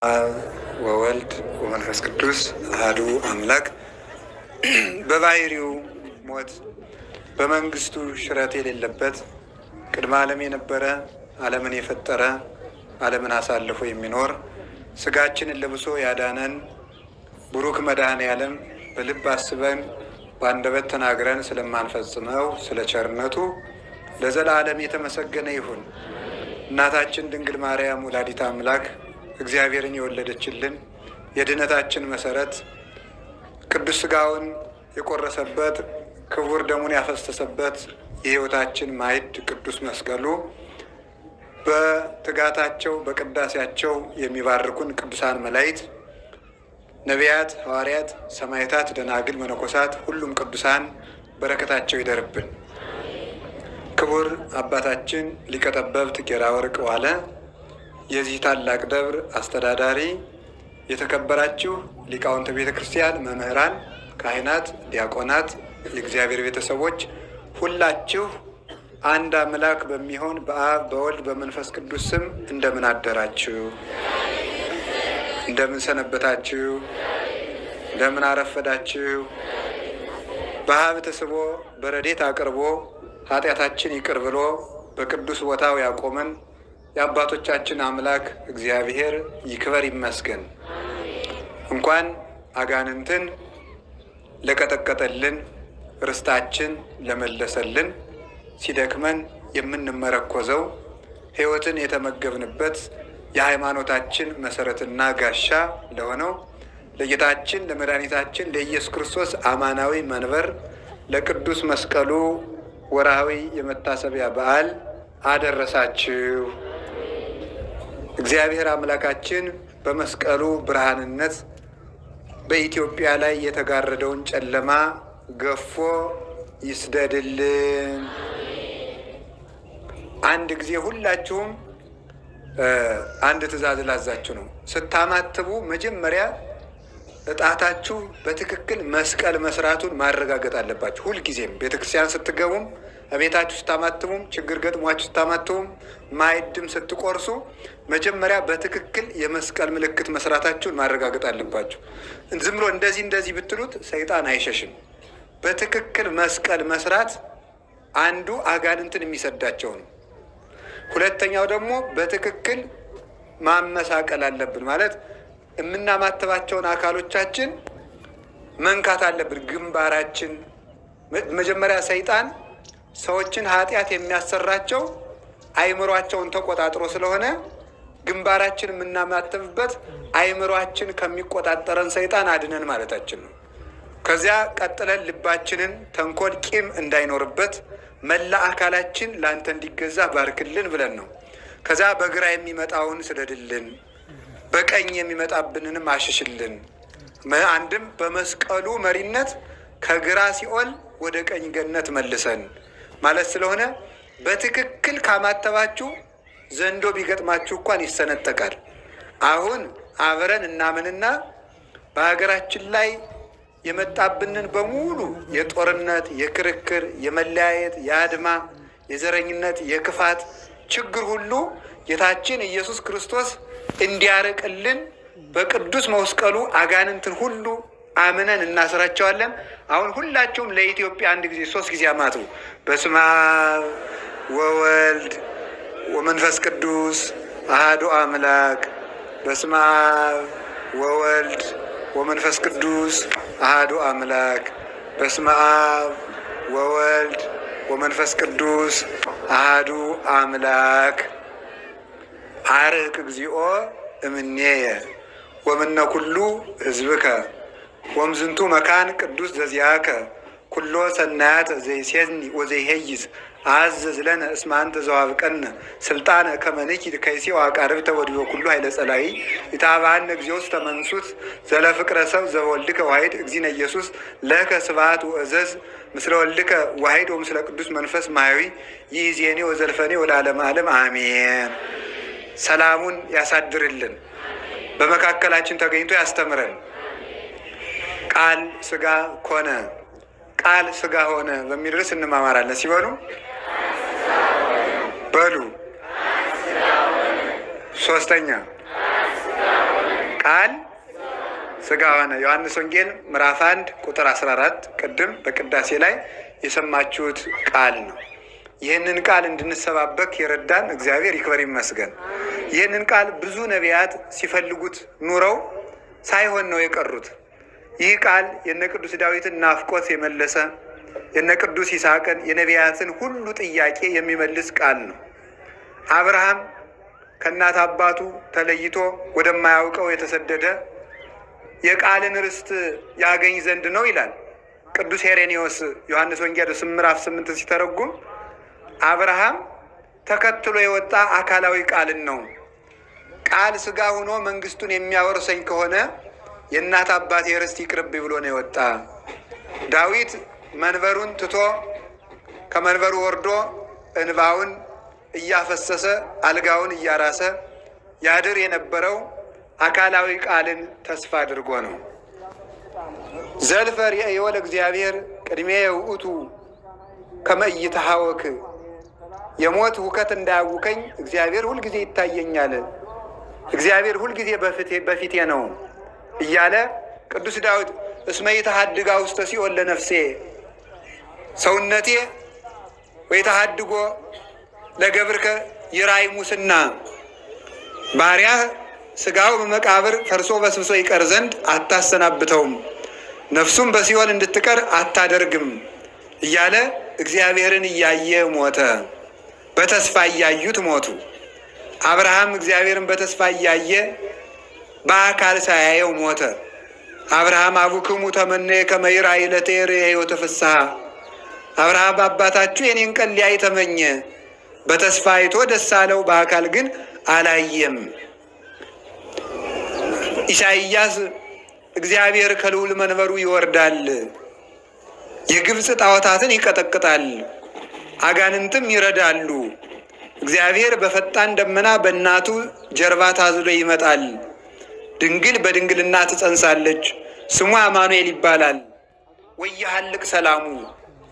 አብ ወወልድ ወመንፈስ ቅዱስ አሐዱ አምላክ። በባህሪው ሞት በመንግስቱ ሽረት የሌለበት ቅድመ ዓለም የነበረ ዓለምን የፈጠረ ዓለምን አሳልፎ የሚኖር ስጋችንን ለብሶ ያዳነን ቡሩክ መድኃኔ ዓለም በልብ አስበን በአንደበት ተናግረን ስለማንፈጽመው ስለ ቸርነቱ ለዘላለም የተመሰገነ ይሁን። እናታችን ድንግል ማርያም ወላዲተ አምላክ እግዚአብሔርን የወለደችልን የድነታችን መሰረት ቅዱስ ሥጋውን የቆረሰበት ክቡር ደሙን ያፈሰሰበት የሕይወታችን ማዕድ ቅዱስ መስቀሉ በትጋታቸው በቅዳሴያቸው የሚባርኩን ቅዱሳን መላእክት፣ ነቢያት፣ ሐዋርያት፣ ሰማዕታት፣ ደናግል፣ መነኮሳት ሁሉም ቅዱሳን በረከታቸው ይደርብን። ክቡር አባታችን ሊቀ ጠበብት ጌራ ወርቅ ዋለ የዚህ ታላቅ ደብር አስተዳዳሪ፣ የተከበራችሁ ሊቃውንተ ቤተ ክርስቲያን፣ መምህራን፣ ካህናት፣ ዲያቆናት፣ የእግዚአብሔር ቤተሰቦች ሁላችሁ አንድ አምላክ በሚሆን በአብ በወልድ በመንፈስ ቅዱስ ስም እንደምን አደራችሁ? እንደምን ሰነበታችሁ? እንደምን አረፈዳችሁ? በሀብት ስቦ በረድኤት አቅርቦ ኃጢአታችን ይቅር ብሎ በቅዱስ ቦታው ያቆመን የአባቶቻችን አምላክ እግዚአብሔር ይክበር ይመስገን። እንኳን አጋንንትን ለቀጠቀጠልን ርስታችን ለመለሰልን ሲደክመን የምንመረኮዘው ሕይወትን የተመገብንበት የሃይማኖታችን መሰረትና ጋሻ ለሆነው ለጌታችን ለመድኃኒታችን ለኢየሱስ ክርስቶስ አማናዊ መንበር ለቅዱስ መስቀሉ ወርሃዊ የመታሰቢያ በዓል አደረሳችሁ። እግዚአብሔር አምላካችን በመስቀሉ ብርሃንነት በኢትዮጵያ ላይ የተጋረደውን ጨለማ ገፎ ይስደድልን። አንድ ጊዜ ሁላችሁም አንድ ትእዛዝ ላዛችሁ ነው። ስታማትቡ መጀመሪያ እጣታችሁ በትክክል መስቀል መስራቱን ማረጋገጥ አለባችሁ። ሁልጊዜም ቤተክርስቲያን ስትገቡም ቤታችሁ ስታማትሙም ችግር ገጥሟችሁ ስታማትሙም ማዕድም ስትቆርሱ መጀመሪያ በትክክል የመስቀል ምልክት መስራታችሁን ማረጋገጥ አለባችሁ። ዝም ብሎ እንደዚህ ብትሉት ሰይጣን አይሸሽም። በትክክል መስቀል መስራት አንዱ አጋንንትን የሚሰዳቸው ነው። ሁለተኛው ደግሞ በትክክል ማመሳቀል አለብን። ማለት የምናማትባቸውን አካሎቻችን መንካት አለብን። ግንባራችን መጀመሪያ ሰይጣን ሰዎችን ኃጢአት የሚያሰራቸው አይምሯቸውን ተቆጣጥሮ ስለሆነ ግንባራችን የምናማትብበት አይምሯችን ከሚቆጣጠረን ሰይጣን አድነን ማለታችን ነው። ከዚያ ቀጥለን ልባችንን ተንኮል፣ ቂም እንዳይኖርበት መላ አካላችን ለአንተ እንዲገዛ ባርክልን ብለን ነው። ከዚያ በግራ የሚመጣውን ስደድልን፣ በቀኝ የሚመጣብንንም አሽሽልን። አንድም በመስቀሉ መሪነት ከግራ ሲኦል ወደ ቀኝ ገነት መልሰን ማለት ስለሆነ በትክክል ካማተባችሁ ዘንዶ ቢገጥማችሁ እንኳን ይሰነጠቃል። አሁን አብረን እናምንና በሀገራችን ላይ የመጣብንን በሙሉ የጦርነት፣ የክርክር፣ የመለያየት፣ የአድማ፣ የዘረኝነት፣ የክፋት ችግር ሁሉ ጌታችን ኢየሱስ ክርስቶስ እንዲያርቅልን በቅዱስ መስቀሉ አጋንንትን ሁሉ አምነን እናስራቸዋለን። አሁን ሁላችሁም ለኢትዮጵያ አንድ ጊዜ 3 ጊዜ አማትቡ። በስመ አብ ወወልድ ወመንፈስ ቅዱስ አሐዱ አምላክ። በስመ አብ ወወልድ ወመንፈስ ቅዱስ አሐዱ አምላክ። በስመ አብ ወወልድ ወመንፈስ ቅዱስ አሐዱ አምላክ። አርቅ እግዚኦ እምኔየ ወምነ ኩሉ ሕዝብከ ወምዝንቱ መካን ቅዱስ ዘዚአከ ኩሎ ሰናያት ዘይሴኒ ወዘይሄይዝ አዘዝ ለነ እስመ አንተ ዘዋብቀነ ስልጣነ ከመ ንኪድ ከይሴ ወአቃርብተ ወዲበ ኩሉ ኃይለ ጸላኢ ኢታብአነ እግዚኦ ውስተ መንሱት ዘለፍቅረ ሰብ ዘወልድከ ዋሕድ እግዚእነ ኢየሱስ ለከ ስብሐት ወእዘዝ ምስለ ወልድከ ዋሕድ ወምስለ ቅዱስ መንፈስ ማያዊ ይእዜኒ ወዘልፈኒ ወለዓለመ ዓለም አሜን። ሰላሙን ያሳድርልን፣ በመካከላችን ተገኝቶ ያስተምረን። ቃል ሥጋ ኮነ፣ ቃል ሥጋ ሆነ በሚል ርዕስ እንማማራለን። ሲበሉ በሉ ሶስተኛ ሥጋ ሆነ። ዮሐንስ ወንጌል ምዕራፍ 1 ቁጥር 14 ቅድም በቅዳሴ ላይ የሰማችሁት ቃል ነው። ይህንን ቃል እንድንሰባበክ የረዳን እግዚአብሔር ይክበር ይመስገን። ይህንን ቃል ብዙ ነቢያት ሲፈልጉት ኑረው ሳይሆን ነው የቀሩት። ይህ ቃል የነ ቅዱስ ዳዊትን ናፍቆት የመለሰ የነ ቅዱስ ይስሐቅን የነቢያትን ሁሉ ጥያቄ የሚመልስ ቃል ነው። አብርሃም ከእናት አባቱ ተለይቶ ወደማያውቀው የተሰደደ የቃልን ርስት ያገኝ ዘንድ ነው ይላል ቅዱስ ሄሬኔዎስ ዮሐንስ ወንጌል ምዕራፍ 8 ሲተረጉም አብርሃም ተከትሎ የወጣ አካላዊ ቃልን ነው። ቃል ሥጋ ሆኖ መንግስቱን የሚያወርሰኝ ከሆነ የእናት አባቴ ርስት ይቅርብ ብሎ ነው የወጣ። ዳዊት መንበሩን ትቶ ከመንበሩ ወርዶ እንባውን እያፈሰሰ አልጋውን እያራሰ ያድር የነበረው አካላዊ ቃልን ተስፋ አድርጎ ነው። ዘልፈ ርእዮ ለእግዚአብሔር ቅድሜ ውእቱ ከመ ኢይትሐወክ፣ የሞት ሁከት እንዳያውከኝ እግዚአብሔር ሁልጊዜ ይታየኛል፣ እግዚአብሔር ሁልጊዜ በፊቴ ነው እያለ ቅዱስ ዳዊት እስመ ይትሐድጋ ውስተ ሲኦል ለነፍሴ፣ ሰውነቴ ወይትሐድጎ ለገብርከ ይራይ ሙስና፣ ባሪያህ ሥጋው በመቃብር ፈርሶ በስብሶ ይቀር ዘንድ አታሰናብተውም፣ ነፍሱም በሲኦል እንድትቀር አታደርግም እያለ እግዚአብሔርን እያየ ሞተ። በተስፋ እያዩት ሞቱ። አብርሃም እግዚአብሔርን በተስፋ እያየ በአካል ሳያየው ሞተ። አብርሃም አቡክሙ ተመነየ ከመ ይርአይ ዕለተ ሕይወተ ፍስሐ፣ አብርሃም አባታችሁ የኔን ቀን ሊያይ ተመኘ፣ በተስፋ አይቶ ደስ አለው፣ በአካል ግን አላየም። ኢሳይያስ እግዚአብሔር ከልዑል መንበሩ ይወርዳል፣ የግብፅ ጣዖታትን ይቀጠቅጣል፣ አጋንንትም ይረዳሉ። እግዚአብሔር በፈጣን ደመና በእናቱ ጀርባ ታዝሎ ይመጣል። ድንግል በድንግልና ትጸንሳለች፣ ስሙ አማኑኤል ይባላል። ወያሃልቅ ሰላሙ፣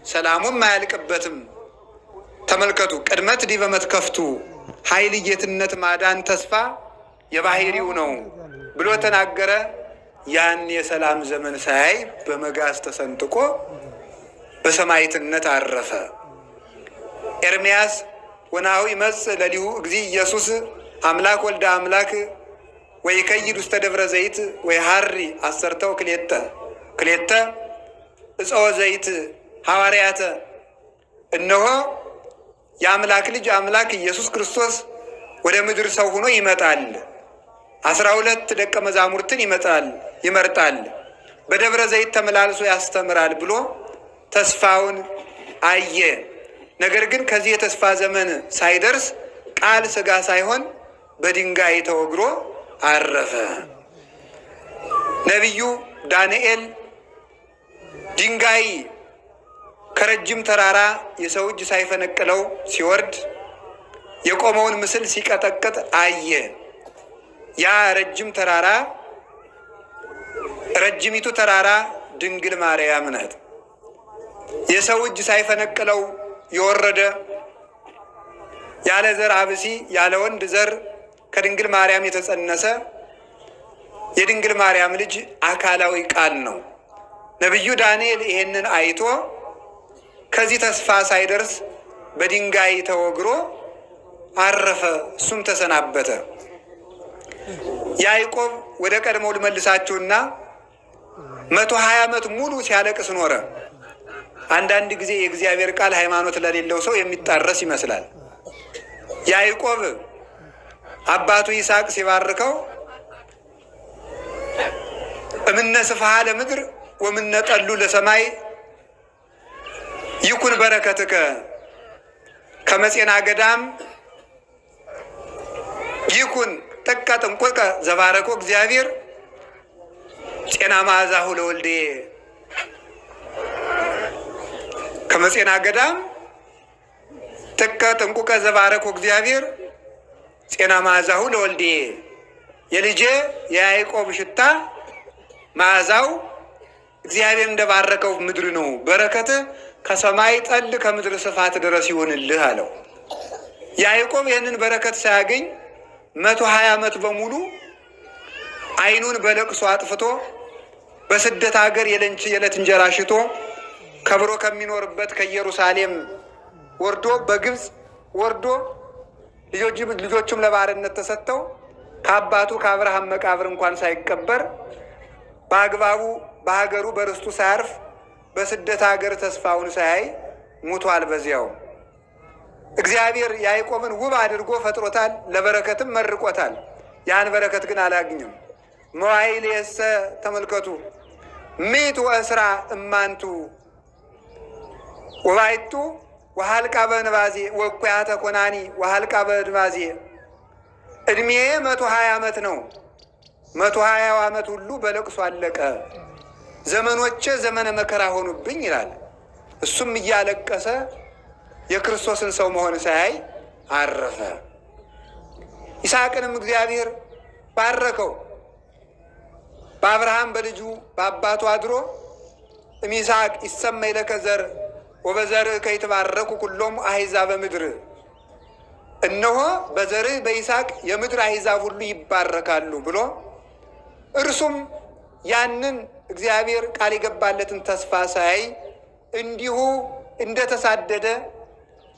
ሰላሙም አያልቅበትም። ተመልከቱ፣ ቅድመት ዲበ መትከፍቱ፣ ኃይል፣ ጌትነት፣ ማዳን፣ ተስፋ የባህሪው ነው ብሎ ተናገረ። ያን የሰላም ዘመን ሳያይ በመጋዝ ተሰንጥቆ በሰማዕትነት አረፈ። ኤርምያስ ወናሁ ይመጽእ ለሊሁ እግዚእ ኢየሱስ አምላክ ወልደ አምላክ ወይከይድ ውስተ ደብረ ዘይት ወይሃሪ አሰርተው ክሌተ እፀወ ዘይት ሐዋርያተ፣ እነሆ የአምላክ ልጅ አምላክ ኢየሱስ ክርስቶስ ወደ ምድር ሰው ሆኖ ይመጣል፣ 12 ደቀ መዛሙርትን ይመርጣል፣ በደብረ ዘይት ተመላልሶ ያስተምራል ብሎ ተስፋውን አየ። ነገር ግን ከዚህ የተስፋ ዘመን ሳይደርስ ቃል ሥጋ ሳይሆን በድንጋይ ተወግሮ አረፈ። ነቢዩ ዳንኤል ድንጋይ ከረጅም ተራራ የሰው እጅ ሳይፈነቅለው ሲወርድ የቆመውን ምስል ሲቀጠቅጥ አየ። ያ ረጅሚቱ ተራራ ድንግል ማርያም ናት። የሰው እጅ ሳይፈነቅለው የወረደ ያለ ዘር አብሲ ያለ ወንድ ዘር ከድንግል ማርያም የተጸነሰ የድንግል ማርያም ልጅ አካላዊ ቃል ነው። ነቢዩ ዳንኤል ይሄንን አይቶ ከዚህ ተስፋ ሳይደርስ በድንጋይ ተወግሮ አረፈ። እሱም ተሰናበተ። ያዕቆብ ወደ ቀድሞው ልመልሳችሁና 120 ዓመት ሙሉ ሲያለቅስ ኖረ። አንዳንድ ጊዜ የእግዚአብሔር ቃል ሃይማኖት ለሌለው ሰው የሚጣረስ ይመስላል። ያዕቆብ አባቱ ይስሐቅ ሲባርከው እምነ ስፍሃ ለምድር ወምነ ጠሉ ለሰማይ ይኩን በረከትከ ከመጼና ገዳም ይኩን ጥቀ ጥንቁቀ ዘባረኮ እግዚአብሔር ጤና መዓዛሁ ለወልዴ። ከመጼና ገዳም ጥቀ ጥንቁቀ ዘባረኮ እግዚአብሔር ጤና መዓዛሁ ለወልዴ። የልጄ የያዕቆብ ሽታ መዓዛው እግዚአብሔር እንደባረከው ምድር ነው። በረከት ከሰማይ ጠል ከምድር ስፋት ድረስ ይሆንልህ አለው። ያዕቆብ ይህንን በረከት ሳያገኝ 120 ዓመት በሙሉ ዓይኑን በለቅሶ አጥፍቶ በስደት ሀገር የዕለት እንጀራ ሽቶ ከብሮ ከሚኖርበት ከኢየሩሳሌም ወርዶ በግብፅ ወርዶ ልጆቹም ለባርነት ተሰጥተው ከአባቱ ከአብርሃም መቃብር እንኳን ሳይቀበር በአግባቡ በሀገሩ በርስቱ ሳያርፍ በስደት ሀገር ተስፋውን ሳያይ ሙቷል። በዚያው እግዚአብሔር ያዕቆብን ውብ አድርጎ ፈጥሮታል፣ ለበረከትም መርቆታል። ያን በረከት ግን አላገኘም። መዋዕል የሰ ተመልከቱ ምዕት ወእስራ እማንቱ ወባይቱ ወሃልቃ በንባዜ ወኩያተ ኮናኒ ወሃልቃ በንባዜ። እድሜ 120 ዓመት ነው። 120 ዓመት ሁሉ በለቅሶ አለቀ። ዘመኖቼ ዘመነ መከራ ሆኑብኝ ይላል። እሱም እያለቀሰ የክርስቶስን ሰው መሆን ሳያይ አረፈ። ይስሐቅንም እግዚአብሔር ባረከው። በአብርሃም በልጁ በአባቱ አድሮ እምይስሐቅ ይሰመይ ለከ ዘር ወበዘርህ ከይትባረኩ ኩሎሙ አሕዛበ ምድር። እነሆ በዘርህ በይስሐቅ የምድር አሕዛብ ሁሉ ይባረካሉ ብሎ እርሱም ያንን እግዚአብሔር ቃል የገባለትን ተስፋ ሳያይ እንዲሁ እንደተሳደደ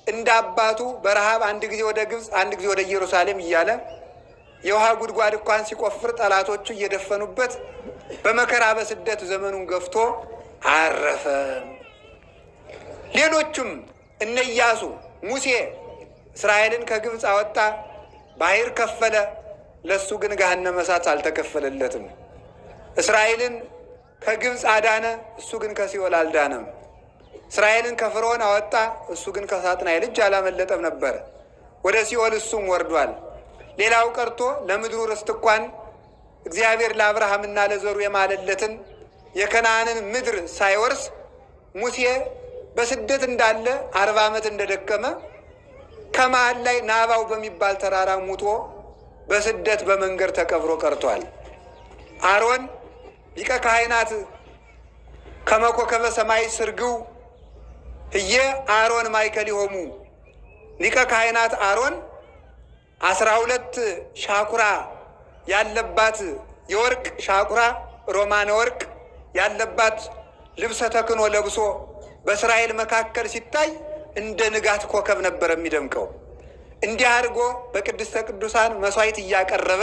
እንደ አባቱ በረሃብ አንድ ጊዜ ወደ ግብፅ አንድ ጊዜ ወደ ኢየሩሳሌም እያለ የውሃ ጉድጓድ እንኳን ሲቆፍር ጠላቶቹ እየደፈኑበት በመከራ በስደት ዘመኑን ገፍቶ አረፈ። ሌሎቹም እነ ኢያሱ፣ ሙሴ እስራኤልን ከግብፅ አወጣ፣ ባህር ከፈለ። ለሱ ግን ገሃነመ እሳት አልተከፈለለትም። እስራኤልን ከግብፅ አዳነ፣ እሱ ግን ከሲኦል አልዳነም። እስራኤልን ከፍርዖን አወጣ፣ እሱ ግን ከሳጥናኤል እጅ አላመለጠም ነበር። ወደ ሲኦል እሱም ወርዷል። ሌላው ቀርቶ ለምድሩ ርስት እንኳን እግዚአብሔር ለአብርሃምና ለዘሩ የማለለትን የከነዓንን ምድር ሳይወርስ ሙሴ በስደት እንዳለ 40 ዓመት እንደደከመ ከመሃል ላይ ናባው በሚባል ተራራ ሙቶ በስደት በመንገድ ተቀብሮ ቀርቷል። አሮን ሊቀ ካህናት ከመኮከበ ሰማይ ስርግው ህየ አሮን ማእከሊሆሙ። ሊቀ ካህናት አሮን 12 ሻኩራ ያለባት የወርቅ ሻኩራ ሮማነ ወርቅ ያለባት ልብሰ ተክህኖ ለብሶ በእስራኤል መካከል ሲታይ እንደ ንጋት ኮከብ ነበር የሚደምቀው። እንዲህ አድርጎ በቅድስተ ቅዱሳን መስዋዕት እያቀረበ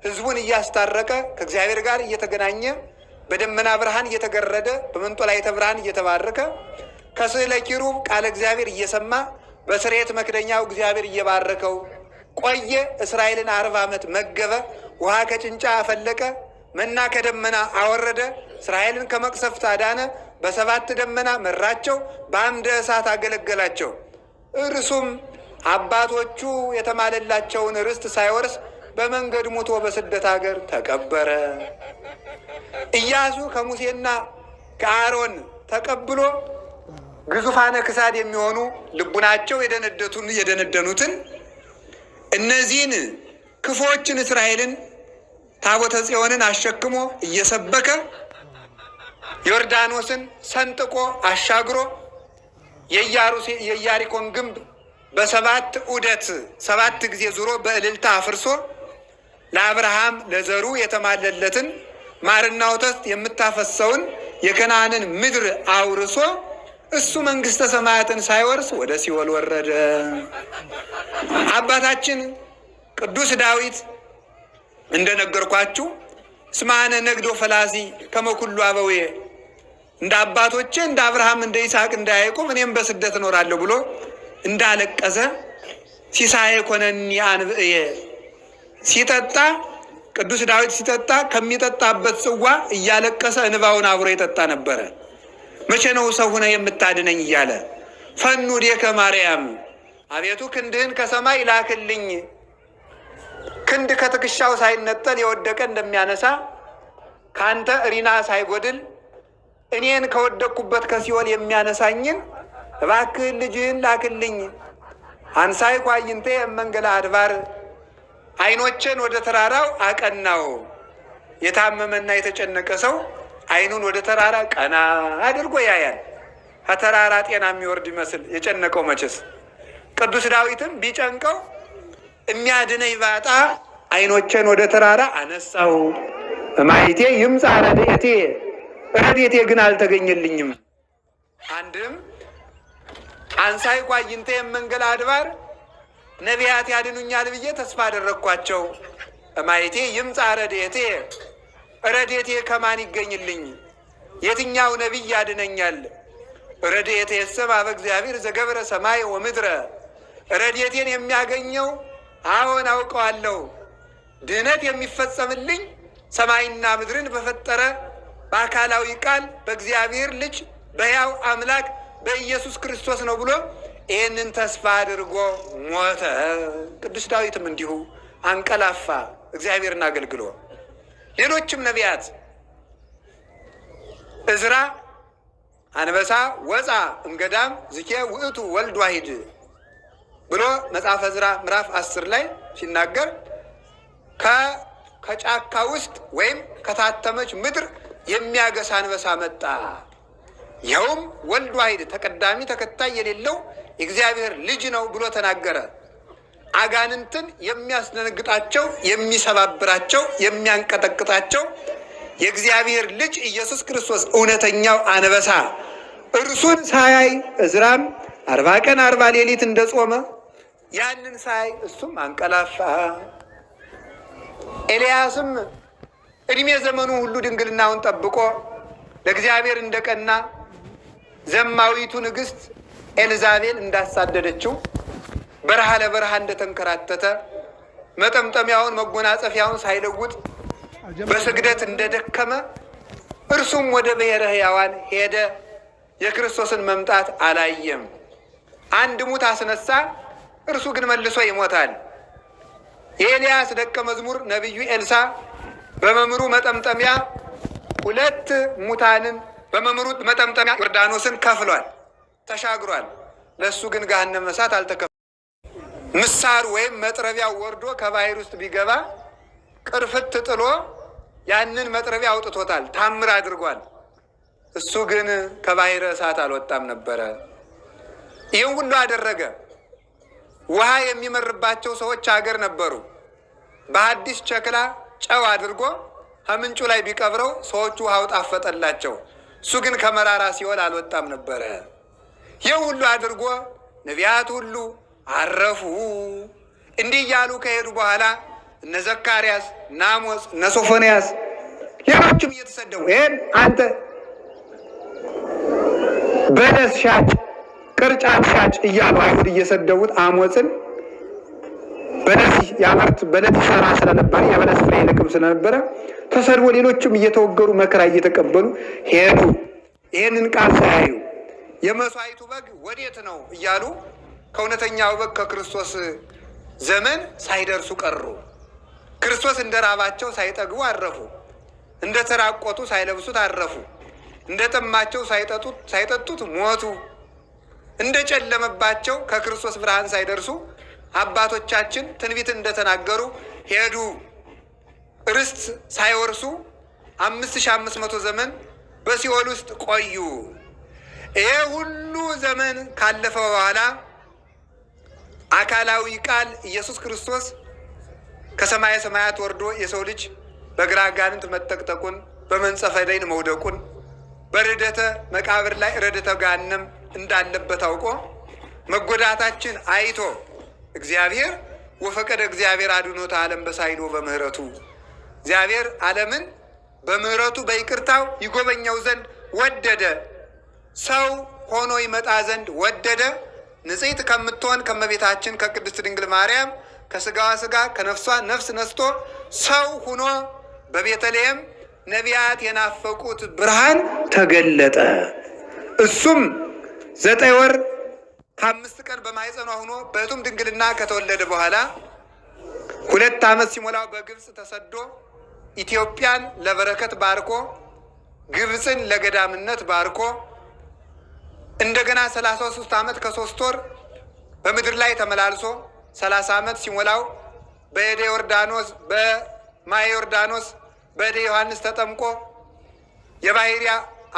ሕዝቡን እያስታረቀ ከእግዚአብሔር ጋር እየተገናኘ በደመና ብርሃን እየተገረደ በመንጦላዕተ ብርሃን እየተባረከ ከስዕለ ኪሩብ ቃለ እግዚአብሔር እየሰማ በስርየት መክደኛው እግዚአብሔር እየባረከው ቆየ። እስራኤልን 40 ዓመት መገበ። ውሃ ከጭንጫ አፈለቀ፣ መና ከደመና አወረደ። እስራኤልን ከመቅሰፍት አዳነ። በ7 ደመና መራቸው፣ በአምደ እሳት አገለገላቸው። እርሱም አባቶቹ የተማለላቸውን ርስት ሳይወርስ በመንገድ ሙቶ በስደት ሀገር ተቀበረ። ኢያሱ ከሙሴና ከአሮን ተቀብሎ ግዙፋነ ክሳድ የሚሆኑ ልቡናቸው የደነደኑትን እነዚህን ክፎችን እስራኤልን ታቦተ ጽዮንን አሸክሞ እየሰበከ ዮርዳኖስን ሰንጥቆ አሻግሮ የኢያሪኮን ግንብ በ7 ዑደት 7 ጊዜ ዙሮ በእልልታ አፍርሶ ለአብርሃም ለዘሩ የተማለለትን ማርና ወተት የምታፈሰውን የከነዓንን ምድር አውርሶ እሱ መንግሥተ ሰማያትን ሳይወርስ ወደ ሲኦል ወረደ። አባታችን ቅዱስ ዳዊት እንደነገርኳችሁ ስማነ ነግዶ ፈላሲ ከመኩሉ አበዌ፣ እንደ አባቶቼ እንደ አብርሃም እንደ ይስሐቅ እንደ ያዕቆብ እኔም በስደት እኖራለሁ ብሎ እንዳለቀሰ ሲሳዬ ኮነኒ አንብእየ ሲጠጣ ቅዱስ ዳዊት ሲጠጣ ከሚጠጣበት ጽዋ እያለቀሰ እንባውን አብሮ ይጠጣ ነበረ። መቼ ነው ሰው ሆነ የምታድነኝ እያለ ፈኑ ዴከ ማርያም፣ አቤቱ ክንድህን ከሰማይ ላክልኝ። ክንድ ከትከሻው ሳይነጠል የወደቀ እንደሚያነሳ ካንተ ሪና ሳይጎድል እኔን ከወደቅኩበት ከሲኦል የሚያነሳኝን እባክህን ልጅህን ላክልኝ። አንሳይ ኳይንቴ እመንገላ አድባር፣ ዓይኖቼን ወደ ተራራው አቀናው። የታመመና የተጨነቀ ሰው ዓይኑን ወደ ተራራ ቀና አድርጎ ያያል። ከተራራ ጤና የሚወርድ ይመስል የጨነቀው መቼስ። ቅዱስ ዳዊትም ቢጨንቀው የሚያድነኝ ባጣ ዓይኖቼን ወደ ተራራ አነሳው። እማይቴ ይምጻ ረድኤቴ ረድኤቴ ግን አልተገኘልኝም። አንድም አንሳይ ቋይንተ የመንገል አድባር ነቢያት ያድኑኛል ብዬ ተስፋ አደረግኳቸው። እማይቴ ይምጻ ረድኤቴ ረድኤቴ ከማን ይገኝልኝ? የትኛው ነቢይ ያድነኛል? ረድኤቴ የሰማ በእግዚአብሔር ዘገብረ ሰማይ ወምድረ ረድኤቴን የሚያገኘው አዎን አውቀዋለሁ። ድህነት የሚፈጸምልኝ ሰማይና ምድርን በፈጠረ በአካላዊ ቃል በእግዚአብሔር ልጅ በሕያው አምላክ በኢየሱስ ክርስቶስ ነው ብሎ ይህንን ተስፋ አድርጎ ሞተ። ቅዱስ ዳዊትም እንዲሁ አንቀላፋ እግዚአብሔርን አገልግሎ። ሌሎችም ነቢያት እዝራ አንበሳ ወፃ እምገዳም ዝኬ ውእቱ ወልድ ዋሂድ ብሎ መጽሐፈ እዝራ ምዕራፍ 10 ላይ ሲናገር ከጫካ ውስጥ ወይም ከታተመች ምድር የሚያገሳ አንበሳ መጣ፣ ይኸውም ወልድ ዋሂድ ተቀዳሚ ተከታይ የሌለው የእግዚአብሔር ልጅ ነው ብሎ ተናገረ። አጋንንትን የሚያስደነግጣቸው፣ የሚሰባብራቸው፣ የሚያንቀጠቅጣቸው የእግዚአብሔር ልጅ ኢየሱስ ክርስቶስ እውነተኛው አንበሳ እርሱን ሳያይ እዝራም 40 ቀን 40 ሌሊት እንደጾመ ያንን ሳያይ እሱም አንቀላፋ። ኤልያስም እድሜ ዘመኑ ሁሉ ድንግልናውን ጠብቆ ለእግዚአብሔር እንደቀና ዘማዊቱ ንግሥት ኤልዛቤል እንዳሳደደችው በረሃ ለበረሃ እንደተንከራተተ መጠምጠሚያውን መጎናጸፊያውን ሳይለውጥ በስግደት እንደደከመ እርሱም ወደ ብሔረ ሕያዋን ሄደ። የክርስቶስን መምጣት አላየም። አንድ ሙት አስነሳ፣ እርሱ ግን መልሶ ይሞታል። የኤልያስ ደቀ መዝሙር ነቢዩ ኤልሳ በመምሩ መጠምጠሚያ 2 ሙታንን በመምሩ መጠምጠሚያ ዮርዳኖስን ከፍሏል፣ ተሻግሯል። ለእሱ ግን ገሃነመ እሳት አልተከፈለም። ምሳር ወይም መጥረቢያው ወርዶ ከባህር ውስጥ ቢገባ ቅርፍት ጥሎ ያንን መጥረቢያ አውጥቶታል፣ ታምር አድርጓል። እሱ ግን ከባህረ እሳት አልወጣም ነበረ። ይህን ሁሉ አደረገ። ውሃ የሚመርባቸው ሰዎች አገር ነበሩ። በአዲስ ሸክላ ጨው አድርጎ ከምንጩ ላይ ቢቀብረው ሰዎቹ ውሃው ጣፈጠላቸው። እሱ ግን ከመራራ ሲኦል አልወጣም ነበረ። ይህ ሁሉ አድርጎ ነቢያት ሁሉ አረፉ። እንዲህ እያሉ ከሄዱ በኋላ እነ ዘካርያስ፣ እነ አሞጽ፣ እነ ሶፎንያስ ሌሎችም እየተሰደቡ ይህን አንተ በለስ ሻጭ፣ ቅርጫት ሻጭ እያሉ አይሁድ እየሰደቡት አሞጽን በለት ይሰራ ስለነበረ የበለስ ፍሬ ይለቅም ስለነበረ ተሰድቦ ሌሎችም እየተወገሩ መከራ እየተቀበሉ ሄዱ። ይህንን ቃል ሳያዩ የመስዋዕቱ በግ ወዴት ነው እያሉ ከእውነተኛው በግ ከክርስቶስ ዘመን ሳይደርሱ ቀሩ። ክርስቶስ እንደ ራባቸው ሳይጠግቡ አረፉ። እንደ ተራቆቱ ሳይለብሱት አረፉ። እንደ ጠማቸው ሳይጠጡት ሞቱ። እንደ ጨለመባቸው ከክርስቶስ ብርሃን ሳይደርሱ አባቶቻችን ትንቢት እንደተናገሩ ሄዱ። ርስት ሳይወርሱ 5500 ዘመን በሲኦል ውስጥ ቆዩ። ይሄ ሁሉ ዘመን ካለፈ በኋላ አካላዊ ቃል ኢየሱስ ክርስቶስ ከሰማየ ሰማያት ወርዶ የሰው ልጅ በግራ አጋንንት መጠቅጠቁን፣ በመንጸፈ ደይን መውደቁን፣ በርደተ መቃብር ላይ ረደተ ገሃነም እንዳለበት አውቆ መጎዳታችን አይቶ እግዚአብሔር ወፈቀደ እግዚአብሔር አድኖተ ዓለም በሳይሎ በምህረቱ እግዚአብሔር ዓለምን በምህረቱ በይቅርታው ይጎበኘው ዘንድ ወደደ። ሰው ሆኖ ይመጣ ዘንድ ወደደ። ንጽሕት ከምትሆን ከመቤታችን ከቅድስት ድንግል ማርያም ከስጋዋ ስጋ ከነፍሷ ነፍስ ነስቶ ሰው ሁኖ በቤተልሔም ነቢያት የናፈቁት ብርሃን ተገለጠ። እሱም 9 ወር ከ5 ቀን በማኅፀኗ ሆኖ በሕቱም ድንግልና ከተወለደ በኋላ 2 ዓመት ሲሞላው በግብፅ ተሰዶ ኢትዮጵያን ለበረከት ባርኮ ግብፅን ለገዳምነት ባርኮ እንደገና 33 ዓመት ከ3 ወር በምድር ላይ ተመላልሶ 30 ዓመት ሲሞላው በእደ ዮርዳኖስ በማየ ዮርዳኖስ በእደ ዮሐንስ ተጠምቆ የባሕርይ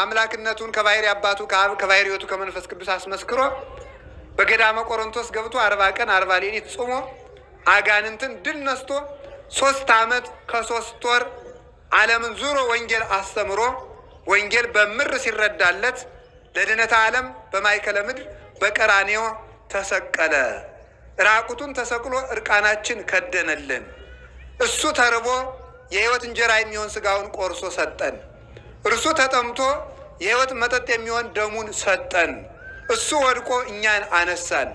አምላክነቱን ከባሕርይ አባቱ ከአብ ከባሕርይ ሕይወቱ ከመንፈስ ቅዱስ አስመስክሮ በገዳመ ቆሮንቶስ ገብቶ 40 ቀን 40 ሌሊት ጾሞ አጋንንትን ድል ነስቶ 3 ዓመት ከ3 ወር ዓለምን ዙሮ ወንጌል አስተምሮ ወንጌል በምር ሲረዳለት ለድኅነተ ዓለም በማእከለ ምድር በቀራንዮ ተሰቀለ። ራቁቱን ተሰቅሎ እርቃናችን ከደነልን። እሱ ተርቦ የሕይወት እንጀራ የሚሆን ሥጋውን ቆርሶ ሰጠን። እርሱ ተጠምቶ የሕይወት መጠጥ የሚሆን ደሙን ሰጠን። እሱ ወድቆ እኛን አነሳን።